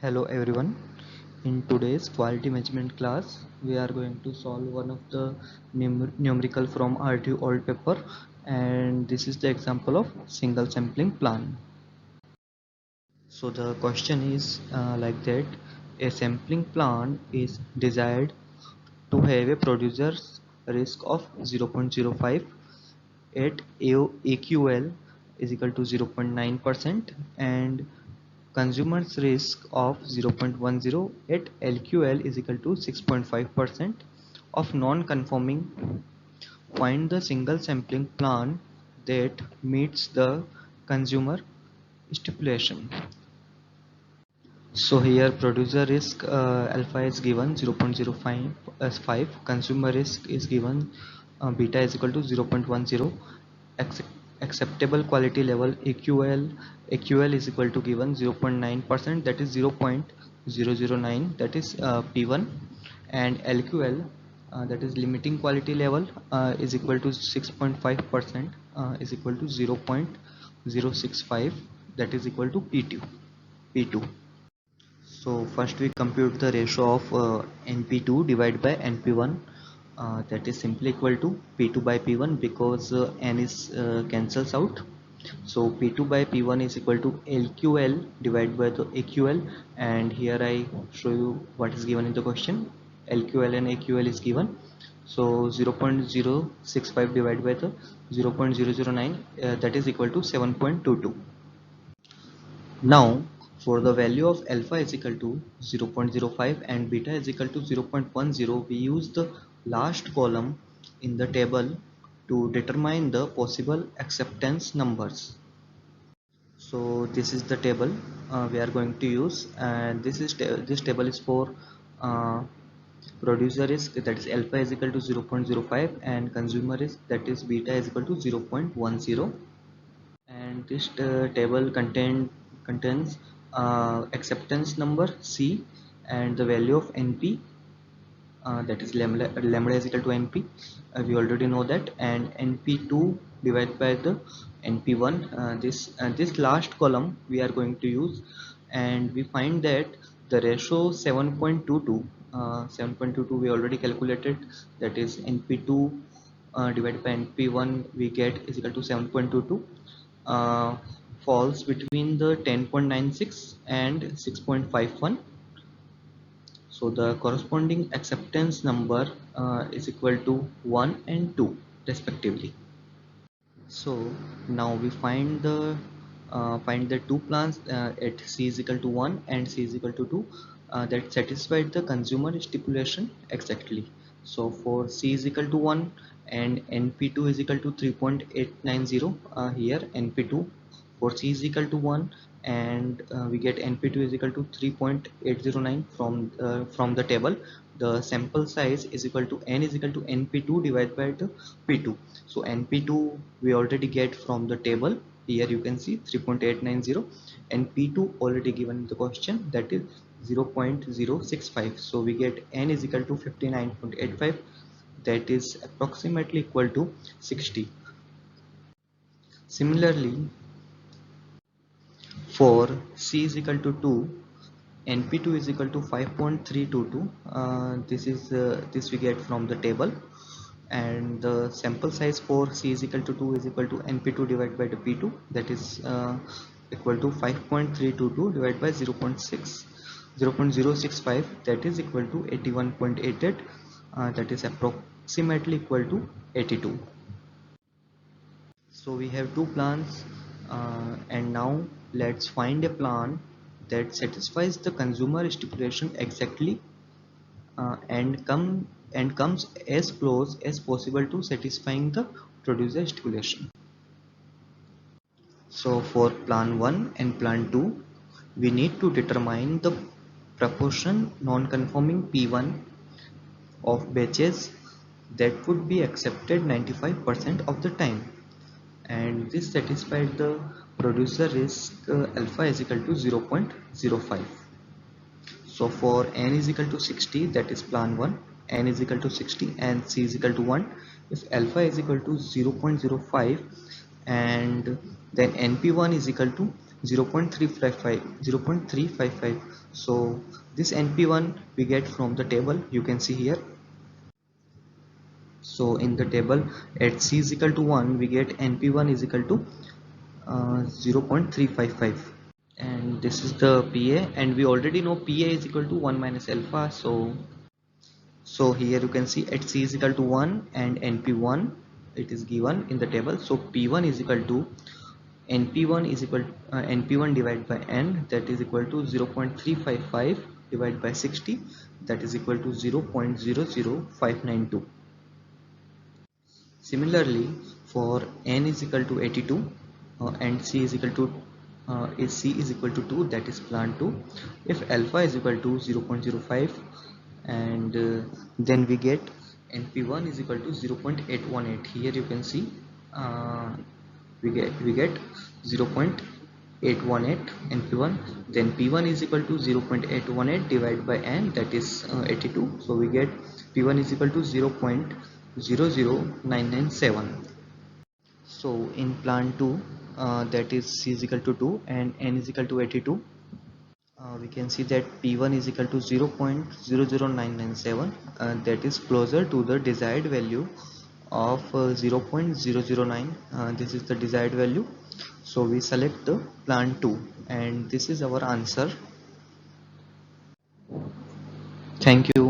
Hello everyone. In today's quality management class, we are going to solve one of the numerical from RTU old paper, and this is the example of single sampling plan. So the question is like that: a sampling plan is desired to have a producer's risk of 0.05 at AQL is equal to 0.9% and consumer's risk of 0.10 at LQL is equal to 6.5% of non-conforming. Find the single sampling plan that meets the consumer stipulation. So here producer risk alpha is given 0.05 as 5, consumer risk is given beta is equal to 0.10, acceptable quality level AQL is equal to given 0.9%, that is 0.009, that is P1, and LQL that is limiting quality level is equal to 6.5%, is equal to 0.065, that is equal to P2. So first we compute the ratio of NP2 divided by NP1, that is simply equal to P2 by P1 because N is cancels out. So P2 by P1 is equal to LQL divided by the AQL, and here I show you what is given in the question. LQL and AQL is given. So 0.065 divided by the 0.009, that is equal to 7.22. Now for the value of alpha is equal to 0.05 and beta is equal to 0.10, we use the last column in the table to determine the possible acceptance numbers. So this is the table we are going to use, and this table is for uh, producer risk, that is alpha is equal to 0.05, and consumer risk, that is beta is equal to 0.10. And this table contains acceptance number C and the value of NP, that is lambda is equal to NP, we already know that, and NP2 divided by the NP1, this last column we are going to use, and we find that the ratio 7.22, 7.22 we already calculated, that is NP2 divided by NP1 we get is equal to 7.22, uh, falls between the 10.96 and 6.51. So the corresponding acceptance number is equal to 1 and 2 respectively. So now we find the two plans at C is equal to 1 and C is equal to 2 that satisfied the consumer stipulation exactly. So for C is equal to 1 and NP2 is equal to 3.890, here NP2 for C is equal to 1, and we get NP2 is equal to 3.809 from the table. The sample size is equal to N is equal to NP2 divided by the P2. So NP2 we already get from the table. Here you can see 3.890, and P2 already given in the question, that is 0.065. So we get N is equal to 59.85, that is approximately equal to 60. Similarly, for C is equal to 2, NP2 is equal to 5.322. This we get from the table, and the sample size for C is equal to 2 is equal to NP2 divided by the P2, that is equal to 5.322 divided by 0.065, that is equal to 81.88, that is approximately equal to 82. So we have two plans, and now let's find a plan that satisfies the consumer stipulation exactly, and comes as close as possible to satisfying the producer stipulation. So for plan 1 and plan 2, we need to determine the proportion non-conforming P1 of batches that would be accepted 95% of the time, and this satisfied the producer risk alpha is equal to 0.05. So for n is equal to 60, that is plan 1, n is equal to 60 and c is equal to 1, if alpha is equal to 0.05, and then np1 is equal to 0.355. So this NP1 we get from the table, you can see here. So in the table at c is equal to 1 we get NP1 is equal to 0.355, and this is the PA, and we already know PA is equal to 1 minus alpha. So here you can see at c is equal to 1 and NP1 it is given in the table. So P1 is equal to NP1 is equal NP1 divided by N, that is equal to 0.355 divided by 60, that is equal to 0.00592. Similarly, for N is equal to 82 and C is equal to if C is equal to 2, that is plant 2. If alpha is equal to 0.05, and then we get NP1 is equal to 0.818. Here you can see uh, we get 0.818 NP1. Then P1 is equal to 0.818 divided by N, that is 82. So we get P1 is equal to 0.00997. So in plant 2, that is C is equal to 2 and N is equal to 82, we can see that P1 is equal to 0.00997, that is closer to the desired value of 0.009. This is the desired value, so we select the plant 2, and this is our answer. Thank you.